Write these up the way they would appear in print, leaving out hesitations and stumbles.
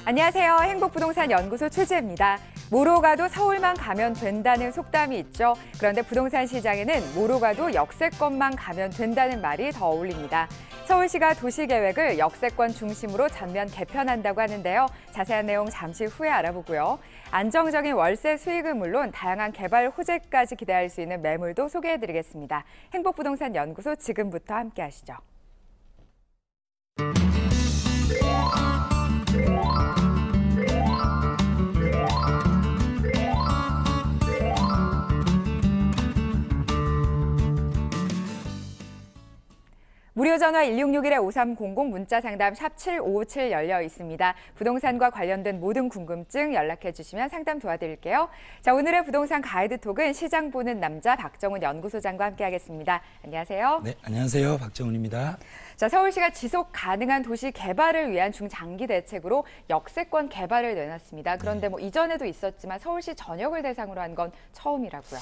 안녕하세요. 행복부동산 연구소 최지혜입니다. 뭐로 가도 서울만 가면 된다는 속담이 있죠. 그런데 부동산 시장에는 뭐로 가도 역세권만 가면 된다는 말이 더 어울립니다. 서울시가 도시계획을 역세권 중심으로 전면 개편한다고 하는데요. 자세한 내용 잠시 후에 알아보고요. 안정적인 월세 수익은 물론 다양한 개발 호재까지 기대할 수 있는 매물도 소개해드리겠습니다. 행복부동산 연구소 지금부터 함께하시죠. 무료 전화 1661-5300 문자 상담 샵 7557 열려 있습니다. 부동산과 관련된 모든 궁금증 연락해 주시면 상담 도와드릴게요. 자, 오늘의 부동산 가이드톡은 시장 보는 남자 박정훈 연구소장과 함께하겠습니다. 안녕하세요. 네, 안녕하세요. 박정훈입니다. 자, 서울시가 지속 가능한 도시 개발을 위한 중장기 대책으로 역세권 개발을 내놨습니다. 그런데 이전에도 있었지만 서울시 전역을 대상으로 한 건 처음이라고요.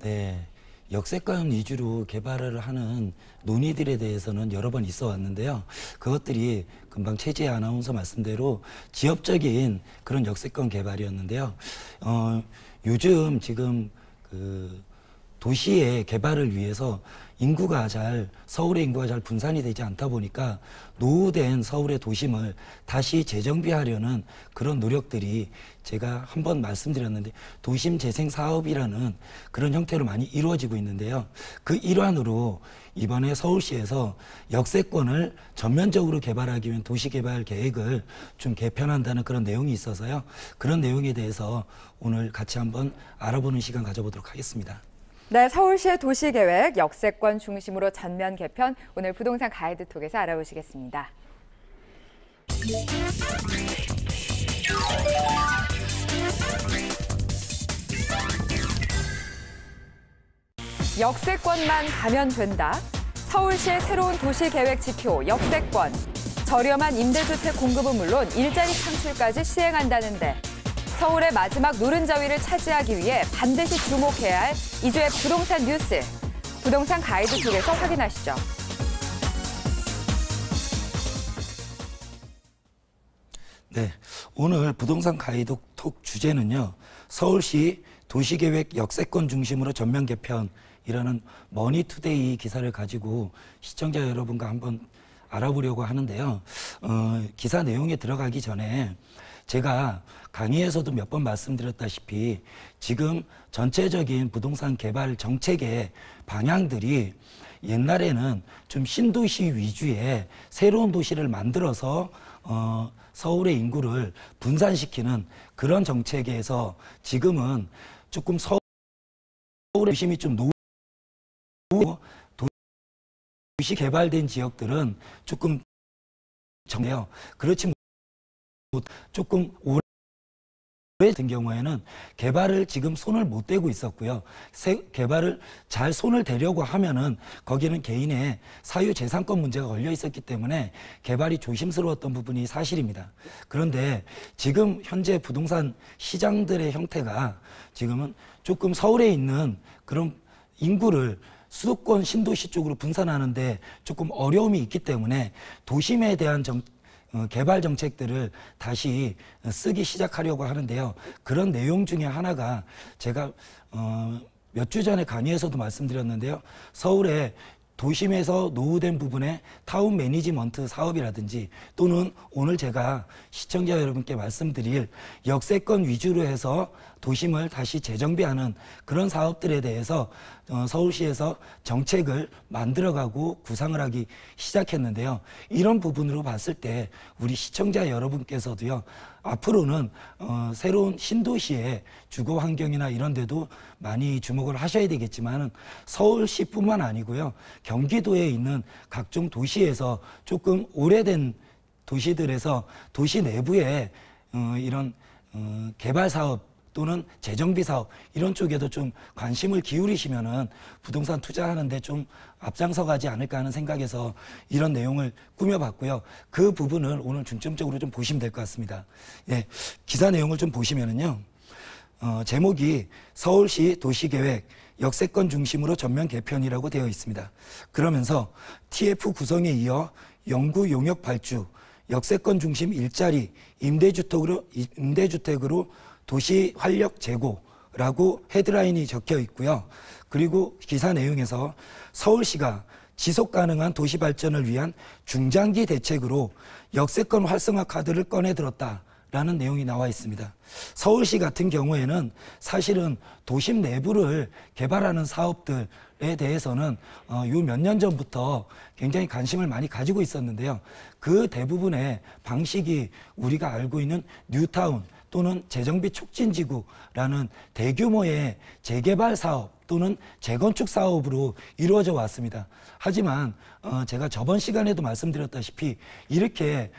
네. 역세권 위주로 개발을 하는 논의들에 대해서는 여러 번 있어 왔는데요. 그것들이 금방 최지혜 아나운서 말씀대로 지역적인 그런 역세권 개발이었는데요. 요즘 지금 도시의 개발을 위해서 서울의 인구가 잘 분산이 되지 않다 보니까 노후된 서울의 도심을 다시 재정비하려는 그런 노력들이 제가 한번 말씀드렸는데 도심 재생 사업이라는 그런 형태로 많이 이루어지고 있는데요. 그 일환으로 이번에 서울시에서 역세권을 전면적으로 개발하기 위한 도시개발 계획을 좀 개편한다는 그런 내용이 있어서요. 그런 내용에 대해서 오늘 같이 한번 알아보는 시간 가져보도록 하겠습니다. 네, 서울시의 도시계획 역세권 중심으로 전면 개편, 오늘 부동산 가이드톡에서 알아보시겠습니다. 역세권만 가면 된다. 서울시의 새로운 도시계획 지표 역세권. 저렴한 임대주택 공급은 물론 일자리 창출까지 시행한다는데 서울의 마지막 노른자위를 차지하기 위해 반드시 주목해야 할 이주의 부동산 뉴스. 부동산 가이드톡에서 확인하시죠. 네, 오늘 부동산 가이드톡 주제는요. 서울시 도시계획 역세권 중심으로 전면 개편이라는 머니투데이 기사를 가지고 시청자 여러분과 한번 알아보려고 하는데요. 기사 내용에 들어가기 전에 제가 강의에서도 몇 번 말씀드렸다시피 지금 전체적인 부동산 개발 정책의 방향들이 옛날에는 좀 신도시 위주의 새로운 도시를 만들어서 서울의 인구를 분산시키는 그런 정책에서 지금은 조금 서울의 도심이 좀 도시 개발된 지역들은 조금 정해요. 그렇지 조금 오래 같은 경우에는 개발을 지금 손을 못 대고 있었고요. 개발을 잘 손을 대려고 하면은 거기는 개인의 사유재산권 문제가 걸려 있었기 때문에 개발이 조심스러웠던 부분이 사실입니다. 그런데 지금 현재 부동산 시장들의 형태가 지금은 조금 서울에 있는 그런 인구를 수도권 신도시 쪽으로 분산하는데 조금 어려움이 있기 때문에 도심에 대한 개발 정책들을 다시 쓰기 시작하려고 하는데요. 그런 내용 중에 하나가 제가 몇 주 전에 강의에서도 말씀드렸는데요. 서울의 도심에서 노후된 부분의 타운 매니지먼트 사업이라든지 또는 오늘 제가 시청자 여러분께 말씀드릴 역세권 위주로 해서 도심을 다시 재정비하는 그런 사업들에 대해서 서울시에서 정책을 만들어가고 구상을 하기 시작했는데요. 이런 부분으로 봤을 때 우리 시청자 여러분께서도요. 앞으로는 새로운 신도시의 주거 환경이나 이런 데도 많이 주목을 하셔야 되겠지만 서울시뿐만 아니고요. 경기도에 있는 각종 도시에서 조금 오래된 도시들에서 도시 내부에 이런 개발 사업 또는 재정비 사업 이런 쪽에도 좀 관심을 기울이시면은 부동산 투자하는데 좀 앞장서 가지 않을까 하는 생각에서 이런 내용을 꾸며봤고요. 그 부분을 오늘 중점적으로 좀 보시면 될 것 같습니다. 예, 기사 내용을 좀 보시면은요. 제목이 서울시 도시계획 역세권 중심으로 전면 개편이라고 되어 있습니다. 그러면서 TF 구성에 이어 영구 용역 발주, 역세권 중심 일자리 임대주택으로 도시 활력 제고라고 헤드라인이 적혀 있고요. 그리고 기사 내용에서 서울시가 지속 가능한 도시 발전을 위한 중장기 대책으로 역세권 활성화 카드를 꺼내 들었다라는 내용이 나와 있습니다. 서울시 같은 경우에는 사실은 도심 내부를 개발하는 사업들에 대해서는 요 몇 년 전부터 굉장히 관심을 많이 가지고 있었는데요. 그 대부분의 방식이 우리가 알고 있는 뉴타운 또는 재정비 촉진지구라는 대규모의 재개발 사업 또는 재건축 사업으로 이루어져 왔습니다. 하지만 제가 저번 시간에도 말씀드렸다시피 이렇게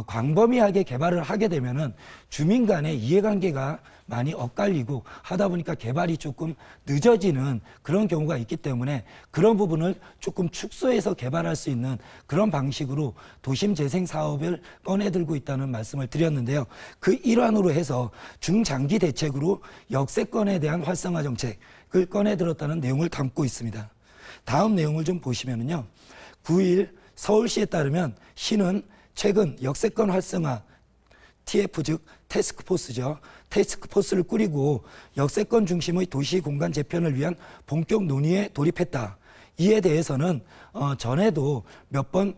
광범위하게 개발을 하게 되면은 주민 간의 이해관계가 많이 엇갈리고 하다 보니까 개발이 조금 늦어지는 그런 경우가 있기 때문에 그런 부분을 조금 축소해서 개발할 수 있는 그런 방식으로 도심 재생 사업을 꺼내들고 있다는 말씀을 드렸는데요. 그 일환으로 해서 중장기 대책으로 역세권에 대한 활성화 정책을 꺼내들었다는 내용을 담고 있습니다. 다음 내용을 좀 보시면은요. 9일 서울시에 따르면 시는 최근 역세권 활성화 TF 즉 태스크포스죠. 태스크포스를 꾸리고 역세권 중심의 도시 공간 재편을 위한 본격 논의에 돌입했다. 이에 대해서는 전에도 몇 번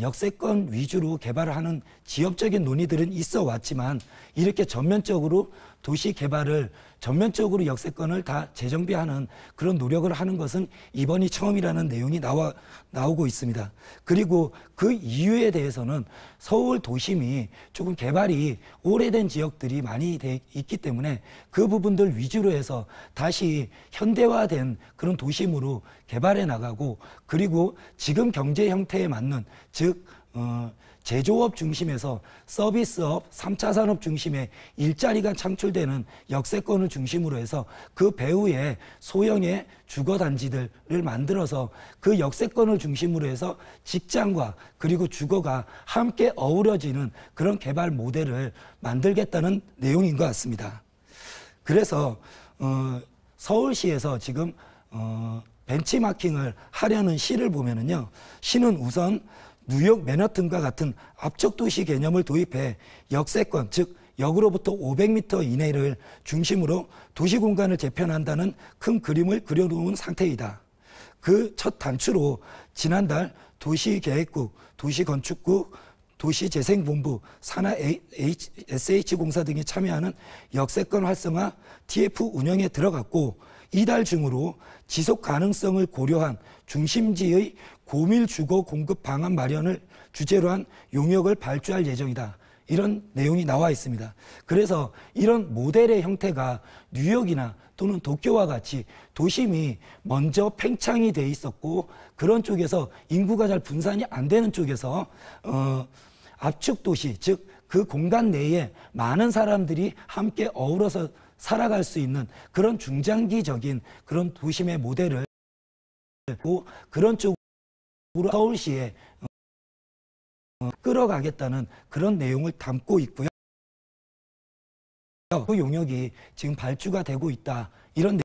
역세권 위주로 개발을 하는 지역적인 논의들은 있어 왔지만 이렇게 전면적으로 도시 개발을 전면적으로 역세권을 다 재정비하는 그런 노력을 하는 것은 이번이 처음이라는 내용이 나오고 있습니다. 그리고 그 이유에 대해서는 서울 도심이 조금 개발이 오래된 지역들이 많이 있기 때문에 그 부분들 위주로 해서 다시 현대화된 그런 도심으로 개발해 나가고 그리고 지금 경제 형태에 맞는 즉 제조업 중심에서 서비스업, 3차 산업 중심의 일자리가 창출되는 역세권을 중심으로 해서 그 배후에 소형의 주거단지들을 만들어서 그 역세권을 중심으로 해서 직장과 그리고 주거가 함께 어우러지는 그런 개발 모델을 만들겠다는 내용인 것 같습니다. 그래서 서울시에서 지금 벤치마킹을 하려는 시를 보면은요, 시는 우선 뉴욕 맨하튼과 같은 압축도시 개념을 도입해 역세권, 즉 역으로부터 500m 이내를 중심으로 도시공간을 재편한다는 큰 그림을 그려놓은 상태이다. 그 첫 단추로 지난달 도시계획국, 도시건축국, 도시재생본부, 산하 SH공사 등이 참여하는 역세권 활성화 TF 운영에 들어갔고 이달 중으로 지속 가능성을 고려한 중심지의 고밀 주거 공급 방안 마련을 주제로 한 용역을 발주할 예정이다. 이런 내용이 나와 있습니다. 그래서 이런 모델의 형태가 뉴욕이나 또는 도쿄와 같이 도심이 먼저 팽창이 돼 있었고 그런 쪽에서 인구가 잘 분산이 안 되는 쪽에서 압축도시, 즉 그 공간 내에 많은 사람들이 함께 어우러서 살아갈 수 있는 그런 중장기적인 그런 도심의 모델을 그런 쪽으로 서울시에 끌어가겠다는 그런 내용을 담고 있고요. 그 용역이 지금 발주가 되고 있다. 이런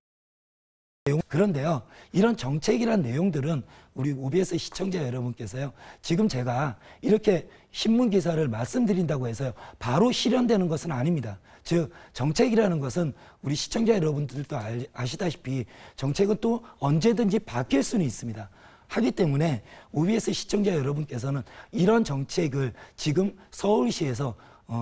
내용. 그런데요, 이런 정책이란 내용들은 우리 OBS 시청자 여러분께서요, 지금 제가 이렇게 신문 기사를 말씀드린다고 해서요, 바로 실현되는 것은 아닙니다. 즉, 정책이라는 것은 우리 시청자 여러분들도 아시다시피 정책은 또 언제든지 바뀔 수는 있습니다. 하기 때문에 OBS 시청자 여러분께서는 이런 정책을 지금 서울시에서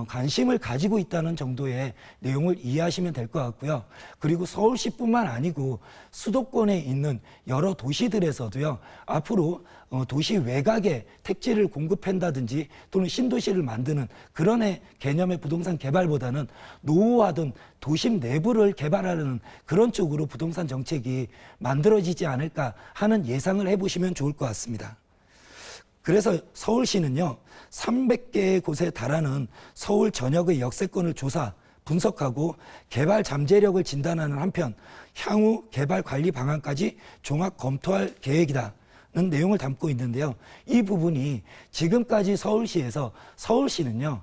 관심을 가지고 있다는 정도의 내용을 이해하시면 될 것 같고요. 그리고 서울시뿐만 아니고 수도권에 있는 여러 도시들에서도요, 앞으로 도시 외곽에 택지를 공급한다든지 또는 신도시를 만드는 그런 개념의 부동산 개발보다는 노후화된 도심 내부를 개발하는 그런 쪽으로 부동산 정책이 만들어지지 않을까 하는 예상을 해보시면 좋을 것 같습니다. 그래서 서울시는요, 300개의 곳에 달하는 서울 전역의 역세권을 조사, 분석하고 개발 잠재력을 진단하는 한편 향후 개발 관리 방안까지 종합 검토할 계획이다는 내용을 담고 있는데요. 이 부분이 지금까지 서울시에서 서울시는요,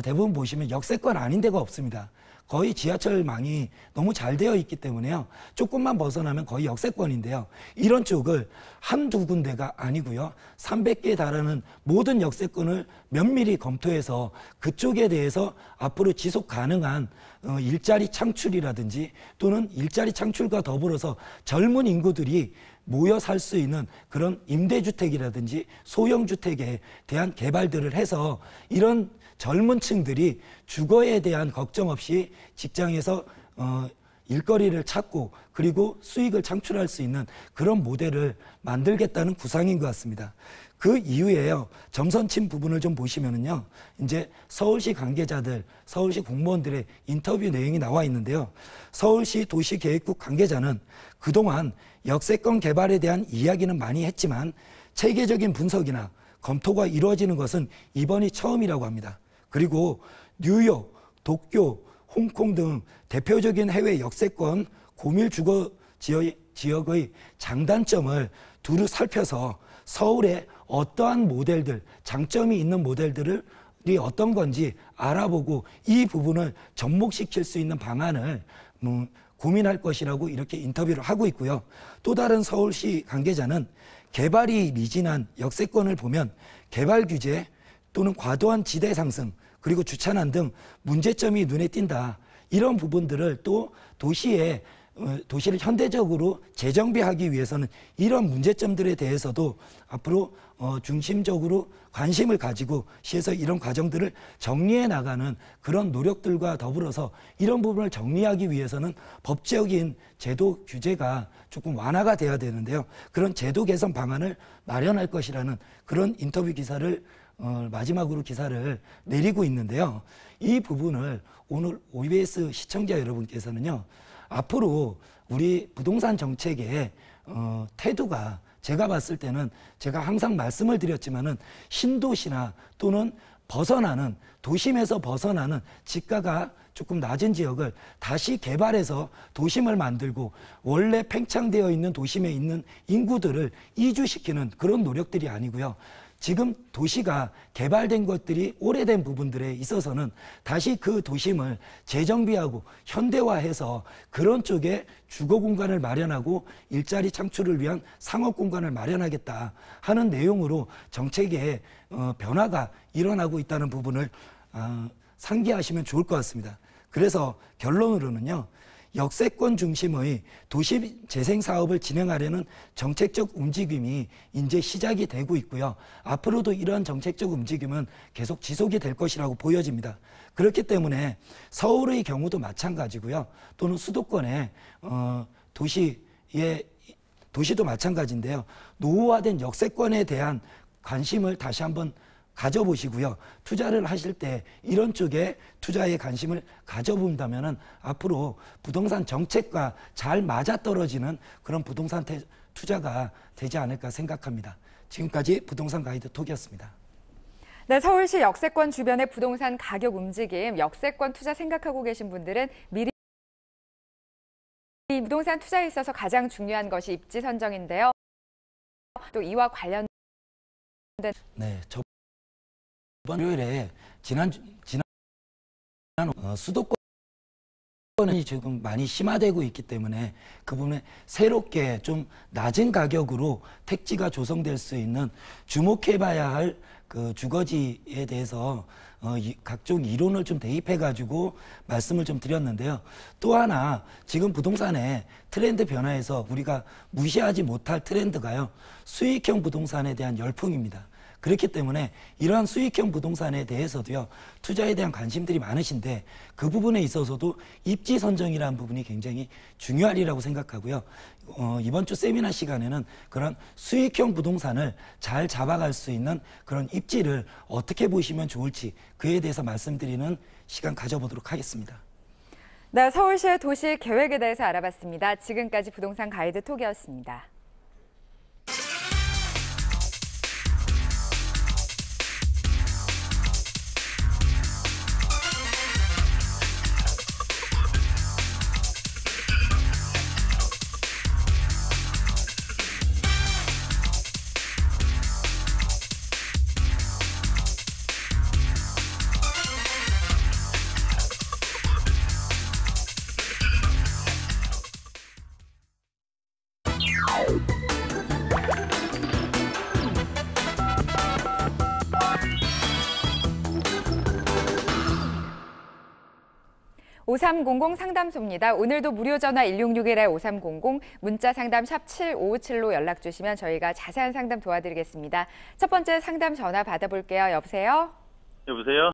대부분 보시면 역세권 아닌 데가 없습니다. 거의 지하철망이 너무 잘 되어 있기 때문에요. 조금만 벗어나면 거의 역세권인데요. 이런 쪽을 한두 군데가 아니고요. 300개에 달하는 모든 역세권을 면밀히 검토해서 그쪽에 대해서 앞으로 지속 가능한 일자리 창출이라든지 또는 일자리 창출과 더불어서 젊은 인구들이 모여 살 수 있는 그런 임대주택이라든지 소형주택에 대한 개발들을 해서 이런 젊은 층들이 주거에 대한 걱정 없이 직장에서 일거리를 찾고 그리고 수익을 창출할 수 있는 그런 모델을 만들겠다는 구상인 것 같습니다. 그 이후에요. 점선침 부분을 좀 보시면은요. 이제 서울시 관계자들, 서울시 공무원들의 인터뷰 내용이 나와 있는데요. 서울시 도시계획국 관계자는 그동안 역세권 개발에 대한 이야기는 많이 했지만 체계적인 분석이나 검토가 이루어지는 것은 이번이 처음이라고 합니다. 그리고 뉴욕, 도쿄, 홍콩 등 대표적인 해외 역세권 고밀 주거 지역의 장단점을 두루 살펴서 서울에 어떠한 모델들, 장점이 있는 모델들이 어떤 건지 알아보고 이 부분을 접목시킬 수 있는 방안을 고민할 것이라고 이렇게 인터뷰를 하고 있고요. 또 다른 서울시 관계자는 개발이 미진한 역세권을 보면 개발 규제 또는 과도한 지대 상승 그리고 주차난 등 문제점이 눈에 띈다. 이런 부분들을 또 도시를 현대적으로 재정비하기 위해서는 이런 문제점들에 대해서도 앞으로 중심적으로 관심을 가지고 시에서 이런 과정들을 정리해 나가는 그런 노력들과 더불어서 이런 부분을 정리하기 위해서는 법적인 제도 규제가 조금 완화가 돼야 되는데요. 그런 제도 개선 방안을 마련할 것이라는 그런 인터뷰 기사를 마지막으로 기사를 내리고 있는데요. 이 부분을 오늘 OBS 시청자 여러분께서는요. 앞으로 우리 부동산 정책의 태도가 제가 봤을 때는 제가 항상 말씀을 드렸지만은 신도시나 또는 벗어나는 도심에서 벗어나는 지가가 조금 낮은 지역을 다시 개발해서 도심을 만들고 원래 팽창되어 있는 도심에 있는 인구들을 이주시키는 그런 노력들이 아니고요. 지금 도시가 개발된 것들이 오래된 부분들에 있어서는 다시 그 도심을 재정비하고 현대화해서 그런 쪽에 주거 공간을 마련하고 일자리 창출을 위한 상업 공간을 마련하겠다 하는 내용으로 정책에 변화가 일어나고 있다는 부분을 상기하시면 좋을 것 같습니다. 그래서 결론으로는요. 역세권 중심의 도시 재생 사업을 진행하려는 정책적 움직임이 이제 시작이 되고 있고요. 앞으로도 이러한 정책적 움직임은 계속 지속이 될 것이라고 보여집니다. 그렇기 때문에 서울의 경우도 마찬가지고요. 또는 수도권의 도시도 마찬가지인데요. 노후화된 역세권에 대한 관심을 다시 한번 가져보시고요. 투자를 하실 때 이런 쪽에 투자에 관심을 가져본다면 앞으로 부동산 정책과 잘 맞아떨어지는 그런 부동산 투자가 되지 않을까 생각합니다. 지금까지 부동산 가이드 톡이었습니다. 네, 서울시 역세권 주변의 부동산 가격 움직임, 역세권 투자 생각하고 계신 분들은 미리 부동산 투자에 있어서 가장 중요한 것이 입지 선정인데요. 또 이와 관련된 이번 요일에 지난 수도권이 지금 많이 심화되고 있기 때문에 그 부분에 새롭게 좀 낮은 가격으로 택지가 조성될 수 있는 주목해봐야 할 그 주거지에 대해서 각종 이론을 좀 대입해가지고 말씀을 좀 드렸는데요. 또 하나 지금 부동산의 트렌드 변화에서 우리가 무시하지 못할 트렌드가요. 수익형 부동산에 대한 열풍입니다. 그렇기 때문에 이러한 수익형 부동산에 대해서도요. 투자에 대한 관심들이 많으신데 그 부분에 있어서도 입지 선정이라는 부분이 굉장히 중요하리라고 생각하고요. 이번 주 세미나 시간에는 그런 수익형 부동산을 잘 잡아갈 수 있는 그런 입지를 어떻게 보시면 좋을지 그에 대해서 말씀드리는 시간 가져보도록 하겠습니다. 네, 서울시의 도시 계획에 대해서 알아봤습니다. 지금까지 부동산 가이드 톡이었습니다. 5300 상담소입니다. 오늘도 무료 전화 1661-5300, 문자 상담 샵 7557로 연락 주시면 저희가 자세한 상담 도와드리겠습니다. 첫 번째 상담 전화 받아볼게요. 여보세요? 여보세요?